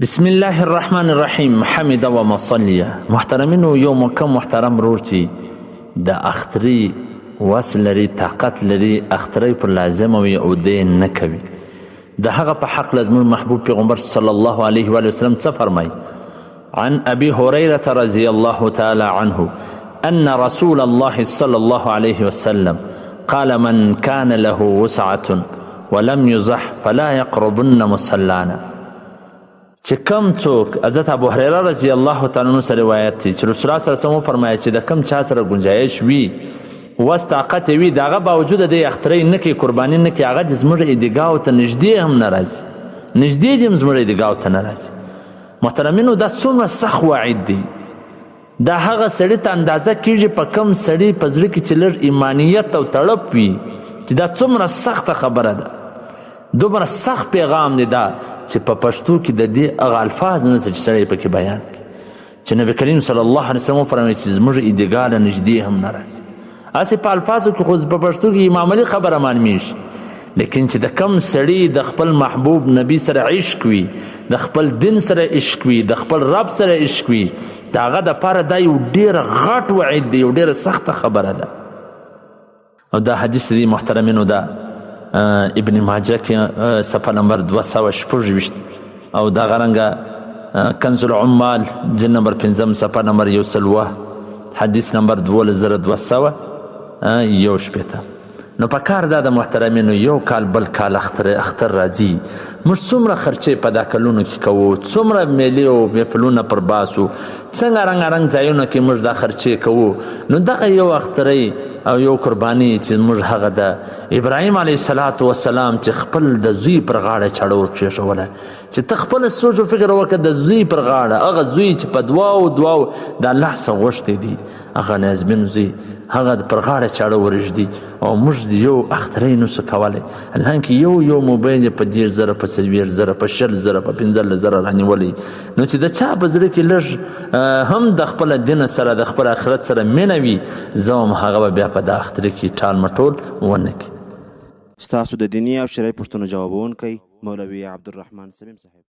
بسم الله الرحمن الرحیم. حمد و مصلیه. محترمینو، یو مکم محترم رور چې د اختری وس لري، طاقت لري، اختری پر لازم وي او دی نه کوي، د هغه په حق لازم محبوب پیغمبر صلی الله علیه و وسلم څه فرمای؟ عن ابي هريره رضي الله تعالى عنه ان رسول الله صلى الله عليه وسلم قال من كان له وسعة ولم يزح فلا يقربن مصلانا. چې کم څوک، حضرت ابو هريره رضی الله تعالی عنہ سره روایت دی چې رسول الله صلی الله علیه وسلم فرمایي چې د کم چا سره گنجایش وي، وس طاقت وي، د هغه باوجود د اختری نه کوي، قرباني نه کوي، هغه د زموږ عیدګاو ته نږدې هم نه راځي، نږدې دې هم زموږ عیدګاو ته نه راځي. محترمینو، دا څومره سخت وعید دی. دا هغه سړي ته اندازه کېږي په کم سړي په زړه کې چې لږ ایمانیت او تړپ وي، چې دا څومره سخته خبره ده، دومره سخت پیغام دی دا چې په پښتو کې د دې هغه الفاظ نه چې سړی پکې بیان کړي چې نبی کریم صلی الله علیه وسلم فرمایي چې زموږ عیدګاه له نږدې هم نه راځي. هسې په الفاظو کې خو په پښتو کې معمولي خبره معلومیږي، لیکن چې د کم سړي د خپل محبوب نبی سره عشق وي، د خپل دین سره عشق وي، د خپل رب سره عشق وي، د هغه دپاره دا یو ډېره غټ وعید دی، یو ډېره سخته خبره ده. او دا حدیث دی محترمینو، دا ابن ماجه کې صفحه نمبر 226 او دا غرنګه کنز العمال جلد نمبر 5 صفحه نمبر 100 حدیث نمبر 22,211. نو په کار دا د محترمینو، یو کال بل کال اختر راځي، موږ څومره خرچې په دا کلونو کې کوو، څومره میلې او محفلونه پر باسو، څنګه رنګارنګ ځایونو کې موږ دا خرچې کوو. نو دغه یو اختری او یو قرباني چې موږ هغه د ابراهیم علیه السلام چې خپل د زوی پر غاړه چاړه ورکېښوله، چې ته خپله سوچ و فکر وکړه، د زوی پر غاړه، هغه زوی چې په دعاو د الله څخه غوښتی دی، هغه نازمین زوی، هغه پر غاړه چاړه ورږدي، او موږ یو اختری نسو کولی. حالانکه یو موبایل په 10,000 په 40,000 په 60,000 په 15,000 رانیولی. نو چې د چا په زړه کې لږ هم د خپل دین سره د خپل آخرت سره مینه وي، زه هم هغه به بیا په دا اختری کې ټال مټول ونه کړي. ستاسو د دیني او شرعي پوښتنو ځوابونکی مولوي عبدالرحمن سمیم صاحب.